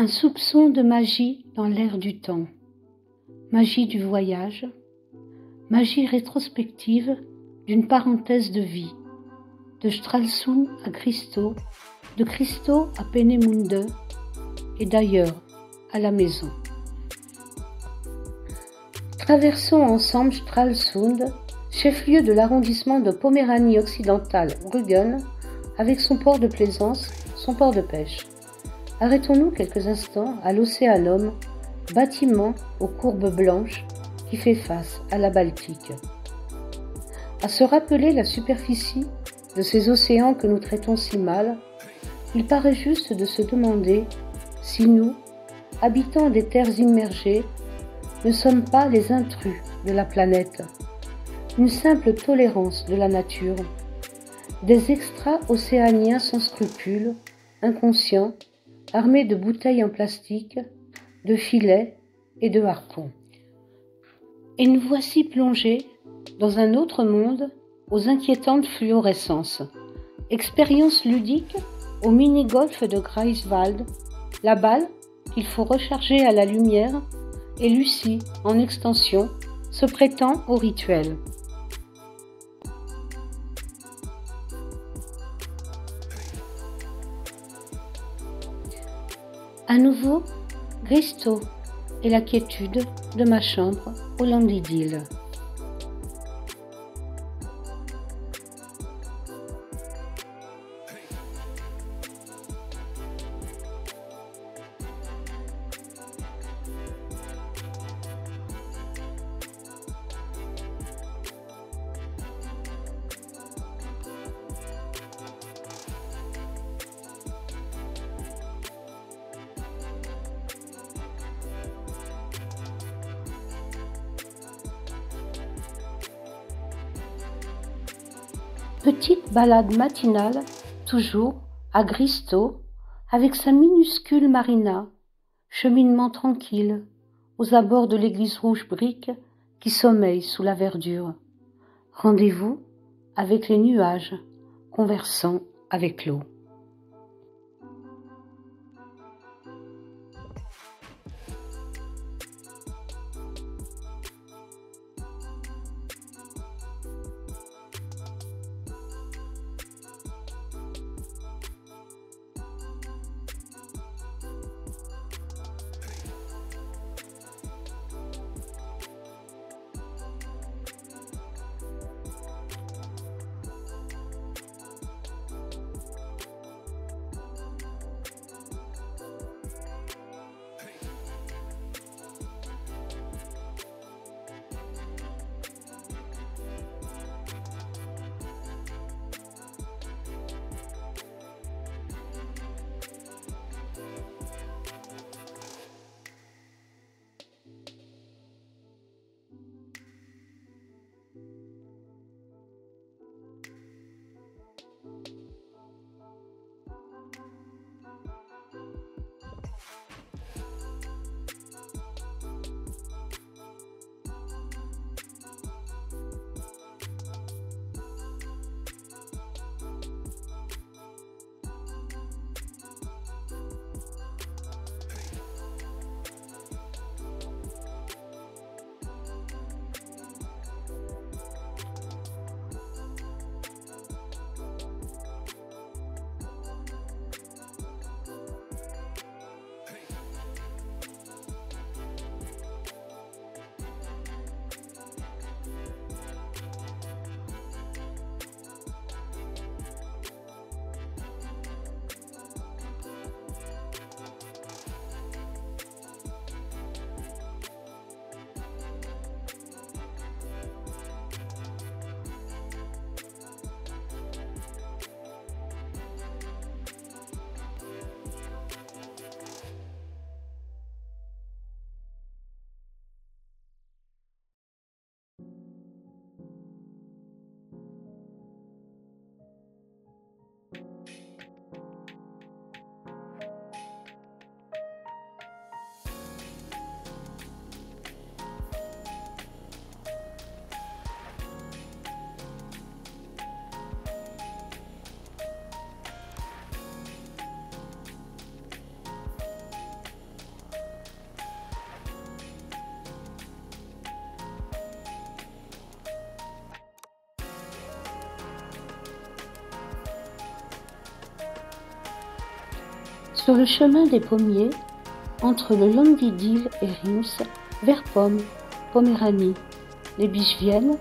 Un soupçon de magie dans l'air du temps, magie du voyage, magie rétrospective d'une parenthèse de vie, de Stralsund à Christo, de Christo à Peenemünde et d'ailleurs à la maison. Traversons ensemble Stralsund, chef-lieu de l'arrondissement de Poméranie-Occidentale-Rügen, avec son port de plaisance, son port de pêche. Arrêtons-nous quelques instants à l'Océanum, bâtiment aux courbes blanches qui fait face à la Baltique. À se rappeler la superficie de ces océans que nous traitons si mal, il paraît juste de se demander si nous, habitants des terres immergées, ne sommes pas les intrus de la planète, une simple tolérance de la nature, des extra-océaniens sans scrupules, inconscients, armés de bouteilles en plastique, de filets et de harpons. Et nous voici plongés dans un autre monde aux inquiétantes fluorescences. Expérience ludique au mini-golf de Greifswald, la balle qu'il faut recharger à la lumière et Lucie, en extension, se prétend au rituel. À nouveau, Christo et la quiétude de ma chambre au Landidil. Petite balade matinale, toujours, à Gristo, avec sa minuscule marina, cheminement tranquille, aux abords de l'église rouge brique qui sommeille sous la verdure. Rendez-vous avec les nuages, conversant avec l'eau. Sur le chemin des pommiers, entre le Landidil et Reims, vers Pomme, Poméranie, les biches viennent,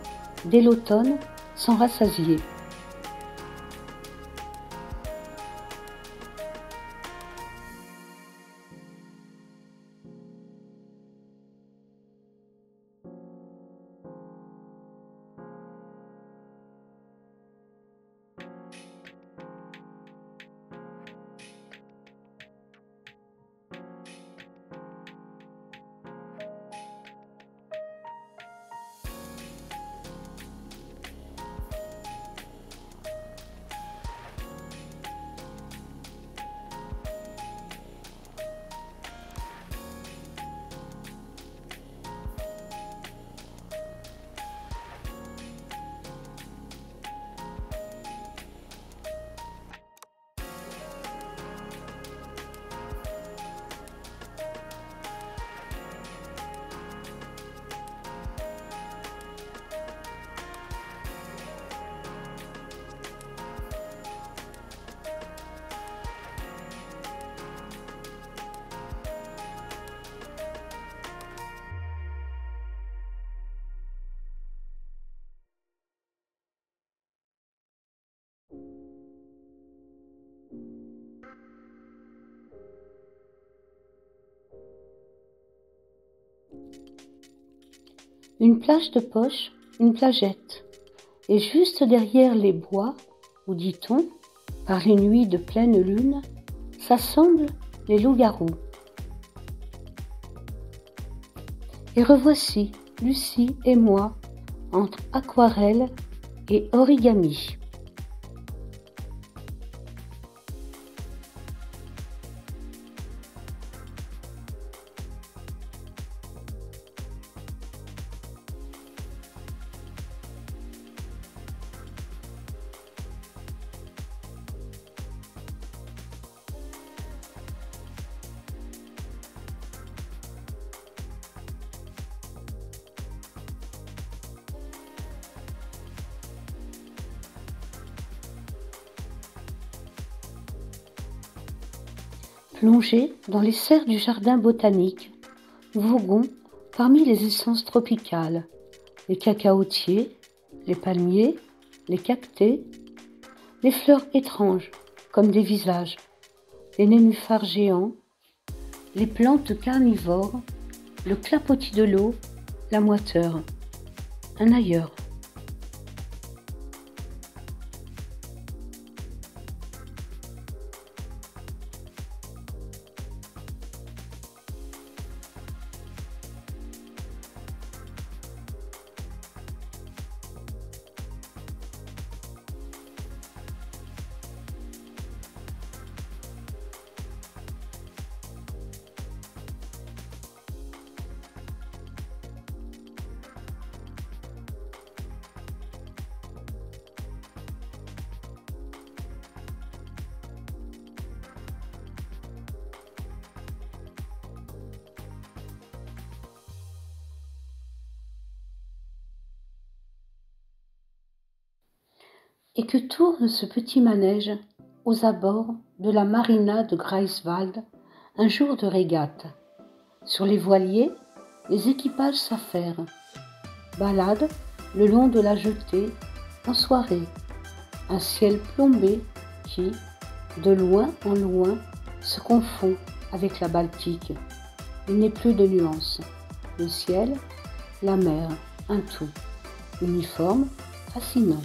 dès l'automne, sans rassasier. Une plage de poche, une plagette, et juste derrière les bois, où dit-on, par les nuits de pleine lune, s'assemblent les loups-garous. Et revoici Lucie et moi, entre aquarelle et origami. Plongés dans les serres du jardin botanique, voguons parmi les essences tropicales, les cacaotiers, les palmiers, les cactés, les fleurs étranges comme des visages, les nénuphars géants, les plantes carnivores, le clapotis de l'eau, la moiteur, un ailleurs. Et que tourne ce petit manège aux abords de la marina de Greifswald un jour de régate. Sur les voiliers, les équipages s'affairent, baladent le long de la jetée en soirée, un ciel plombé qui, de loin en loin, se confond avec la Baltique. Il n'est plus de nuances. Le ciel, la mer, un tout, uniforme, fascinant.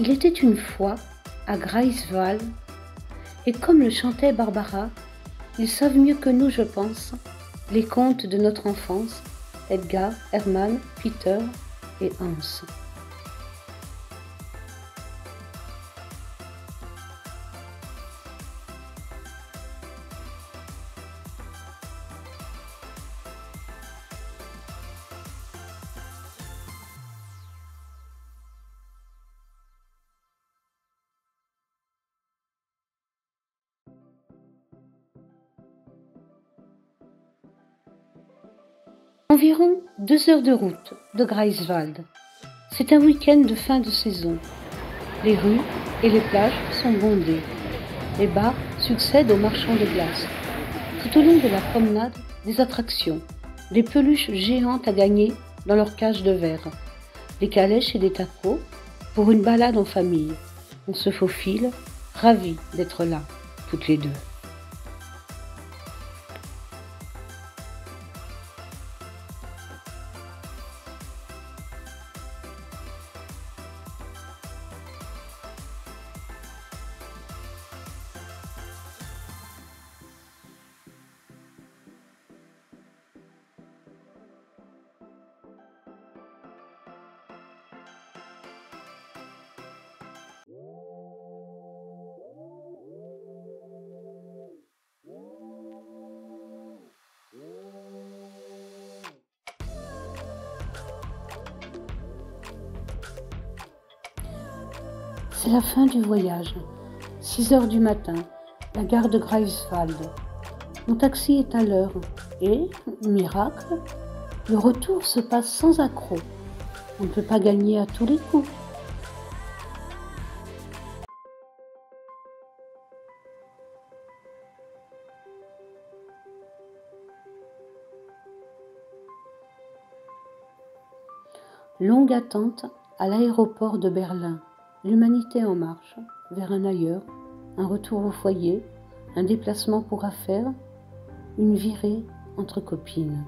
Il était une fois, à Greifswald, Et comme le chantait Barbara, ils savent mieux que nous, je pense, les contes de notre enfance, Edgar, Hermann, Peter et Hans. Environ 2 heures de route de Greifswald. C'est un week-end de fin de saison. Les rues et les plages sont bondées. Les bars succèdent aux marchands de glace. Tout au long de la promenade, des attractions. Des peluches géantes à gagner dans leur cage de verre. Des calèches et des tacos pour une balade en famille. On se faufile, ravis d'être là, toutes les deux. C'est la fin du voyage. 6 heures du matin, la gare de Greifswald. Mon taxi est à l'heure et, miracle, le retour se passe sans accroc. On ne peut pas gagner à tous les coups. Longue attente à l'aéroport de Berlin. L'humanité en marche, vers un ailleurs, un retour au foyer, un déplacement pour affaires, une virée entre copines.